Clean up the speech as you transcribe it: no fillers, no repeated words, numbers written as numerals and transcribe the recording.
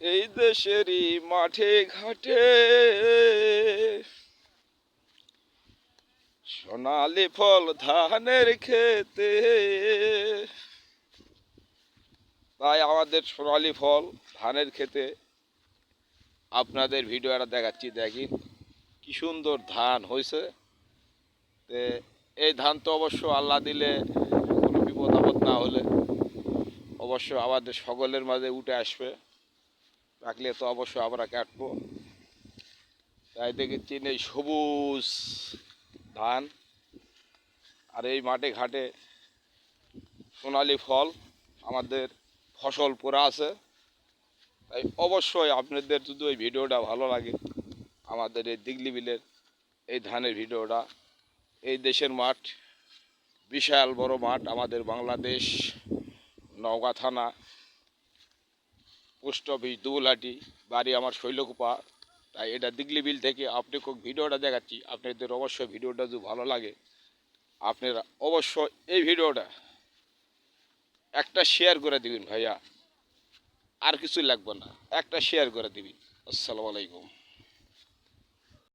এই দেশেরই মাঠে ঘাটে সোনালি ফল ধানের খেতে, তাই আমাদের সোনালি ফল ধানের খেতে আপনাদের ভিডিওটা দেখাচ্ছি। দেখি কি সুন্দর ধান হয়েছে। এই ধান তো অবশ্য আল্লাহ দিলে, কোনো বিপদ আপদ না হলে অবশ্য আমাদের সকলের মাঝে উঠে আসবে। রাখলে তো অবশ্য আমরা কাটবো। তাই দেখেছি এই সবুজ ধান, আর এই মাঠে ঘাটে সোনালি ফল, আমাদের ফসল পড়া আছে। তাই অবশ্যই আপনাদের যদি ওই ভিডিওটা ভালো লাগে, আমাদের এই দিগলি বিলের এই ধানের ভিডিওটা, এই দেশের মাঠ, বিশাল বড় মাঠ, আমাদের বাংলাদেশ, নওগাঁ থানা, পোস্ট অফিস দুলাটি, বাড়ি আমার শৈলকুপা। তাই এটা দিগলি বিল থেকে আপনাকে ভিডিওটা দেখাচ্ছি। আপনাদের অবশ্যই ভিডিওটা যদি ভালো লাগে, আপনারা অবশ্যই এই ভিডিওটা একটা শেয়ার করে দিবেন ভাইয়া, আর কিছু লাগবে না, একটা শেয়ার করে দিবি। আসসালামু আলাইকুম।